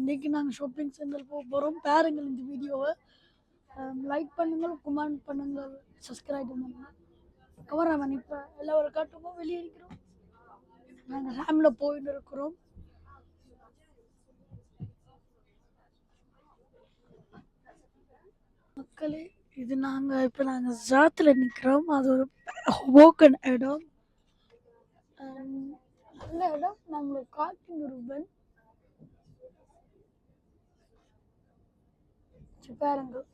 இன்றைக்கி நாங்கள் shopping centre போக போகிறோம். பாருங்கள் இந்த வீடியோவை லைக் பண்ணுங்கள், கமெண்ட் பண்ணுங்கள், சப்ஸ்கிரைப் பண்ணுங்கள். கவராமன் இப்போ எல்லாரும் காட்டுவோம். வெளியே இருக்கிறோம், நாங்கள் ரேமில் போயிட்டு இருக்கிறோம். மக்களே, இது நாங்கள் ஜாத்தில் நிற்கிறோம். அது ஒரு ஹோக்கன் இடம், நல்ல இடம். நாங்கள் காட்டின் ரூபன் பாருங்கள்.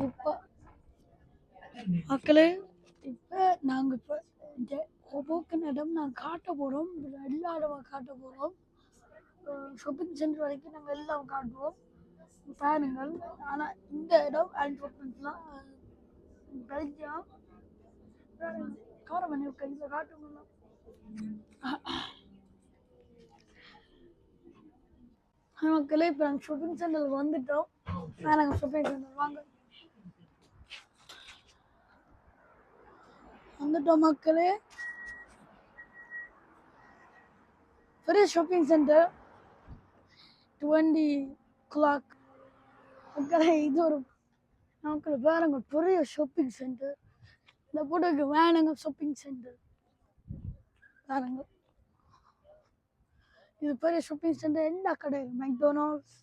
இப்போ மக்களே, இப்போ நாங்கள் இந்த ஹோக்கன் இடம் நாங்கள் காட்ட போகிறோம். எல்லா இடமும் காட்ட போகிறோம். ஷாப்பிங் சென்டர் வரைக்கும் நாங்கள் எல்லாம் காட்டுவோம், பாருங்கள். ஆனால் இந்த இடம் ஆன்ட்வர்ப்லாம் பெல்ஜியம் கவரமணி கையில் காட்டுங்களா. மக்களே, இப்போ நாங்கள் ஷாப்பிங் சென்டருக்கு வந்துட்டோம். நாங்கள் ஷாப்பிங் சென்டர் வந்துட்டோம் மக்களே. பெரிய ஷாப்பிங் சென்டர் 20 o'clock. மக்களே, இது ஒரு நமக்கு பாருங்க பெரிய ஷாப்பிங் சென்டர். இந்த போட்டோக்கு வேணுங்க ஷாப்பிங் சென்டர் பாருங்க. இது பெரிய ஷாப்பிங் சென்டர். என்ன கடை? மெக்டொனால்ட்ஸ்,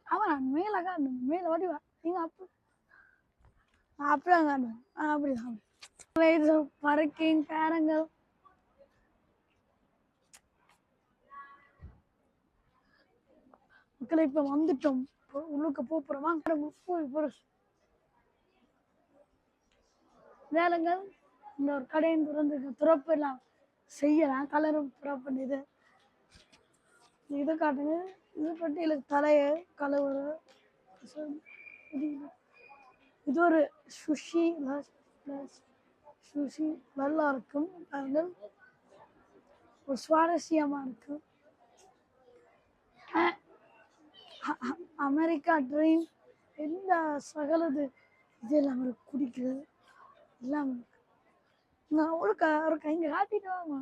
அவன் மேலே காணும், மேலே வடிவா நீங்கள் அப்படிதான் காணும். அப்படிதான் இது பார்க்கிங் பாருங்க. மக்களை இப்போ வந்துட்டோம், உள்ளுக்க போகிறோமா. வேலைங்கள் இந்த ஒரு கடையின் திறப்பு எல்லாம் செய்யலாம். கலரும் திறப்பு இது காட்டுங்க. இது பட்டியலுக்கு தலையை கலவுற இது ஒரு சுஷி. சுஷி நல்லா இருக்கும், ஒரு சுவாரஸ்யமா இருக்கும். அமெரிக்கா ட்ரீம் எந்த சகலது இதெல்லாம் அவருக்கு குடிக்கிறது எல்லாம் ஒரு இங்கே காட்டிட்டு வாங்க.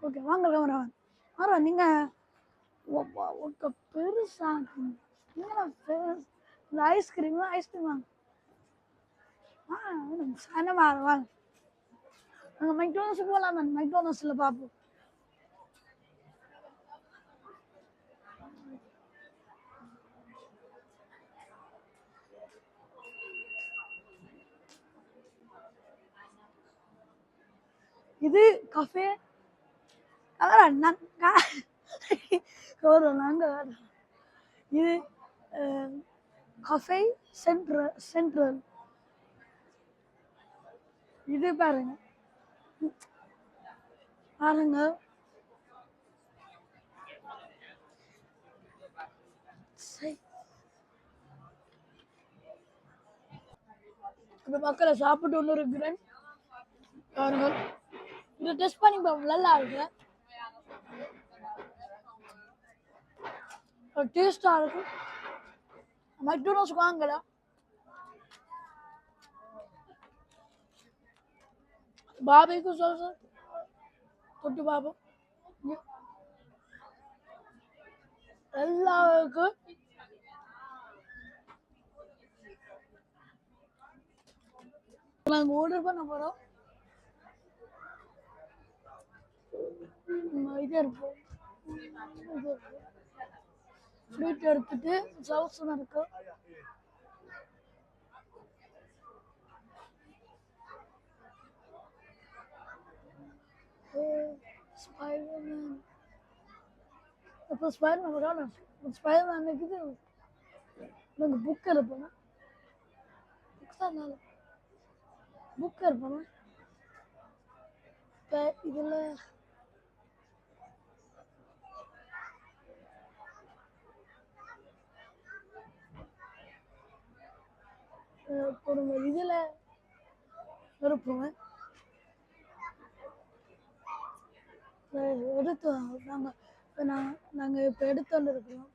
ஓகே, வாங்க கவரா வர. நீங்கள் பெருசாக இந்த ஐஸ்கிரீம் வாங்க. சனமாக வாங்க. நாங்கள் மெக்டோனல்ஸ் போகலாம் தான். மெக்டோனல்ஸில் பார்ப்போம். இது கஃபே. இது கஃபே சென்ட்ரல். இது பாருங்க பாருங்க. இந்த மக்களை சாப்பிட்டு ஒன்று இருக்கிறேன் பாருங்கள். இதை டெஸ்ட் பண்ணி பார்ப்போம். நல்லா இருக்கு, டேஸ்டா இருக்கு. மெக்டொனால்ட்ஸ் வாங்கல, பாபிக்கு சாஸ் தொட்டு பார்ப்போம். எல்லாருக்கும் நாங்கள் ஆர்டர் பண்ண போகிறோம். இது இருக்கும், ஃப்ரூட் எடுத்துட்டு சாஸ் இருக்கும். ஸ்பைடர்மேன். இப்போ ஸ்பைடர்மேன் வரணும். ஸ்பைடர்மேன் இருக்குது. நாங்கள் புக் எடுப்போம். புக் எடுப்போம். இப்போ இதில் போடுங்க. இதில் இருப்போங்க. எடுத்து நாங்கள் இப்போ எடுத்து வந்து இருக்கிறோம்.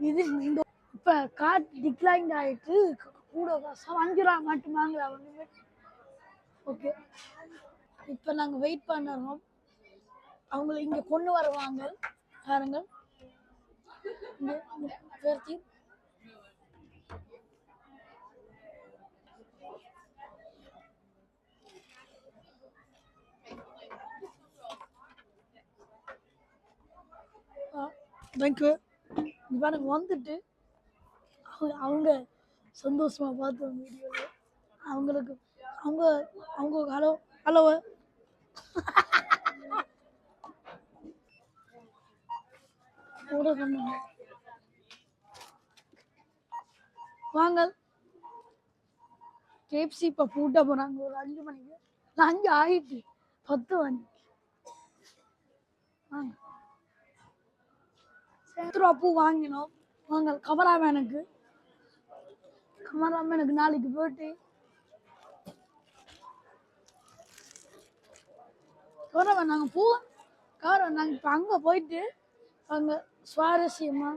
இது இந்த இப்போ கார்டு டிக்ளைன் ஆகிட்டு கூட காசு 5 ரூபா மட்டும் வாங்கலாம் ஒன்றுமே. ஓகே, இப்போ நாங்கள் வெயிட் பண்ணுறோம். அவங்கள இங்கே கொண்டு வருவாங்க பாருங்கள். இங்கே பேர்த்தி தேங்க்யூ. பாருங்க வந்துட்டு அவங்க சந்தோஷமாக பார்த்தோம் வீடியோவில். அவங்களுக்கு அவங்க அவங்க ஹலோ ஹலோ கூட சொன்னாங்க வாங்க கேப்சி இப்போ பூட்ட போகிறாங்க ஒரு 5 மணிக்கு. 5 ஆகிட்டு 10 மணிக்கு வாங்க. 10 ரூபா பூ வாங்கினோம். வாங்க கமராமேனுக்கு நாளைக்கு பர்த்டே. கவரம் நாங்கள் பூ கவரம் நாங்கள் இப்போ அங்கே போயிட்டு அங்கே சுவாரஸ்யமாக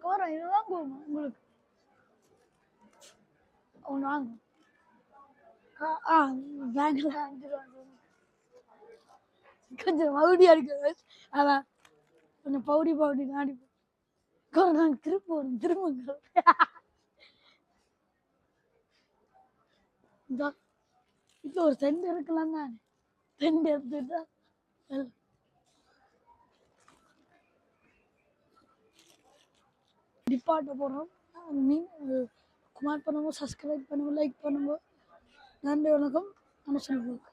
கவரம் இதுதான் போகுமா உங்களுக்கு ஒன்று வாங்க. பேங்கில் 5 ரூபா கொஞ்சம் மறுபடியும் அடிக்க. அதான் கொஞ்சம் பவுடி நாடி நாங்கள் திரும்ப இப்போ ஒரு சென்ட் இருக்கலாம் தானே. சென்ட் எடுத்துட்டா டிப்பாட்ட போகிறோம். குமார் பண்ணுங்க, சப்ஸ்கிரைப் பண்ணுங்க, லைக் பண்ணுங்க. நன்றி, வணக்கம். அனுசரிப்பு.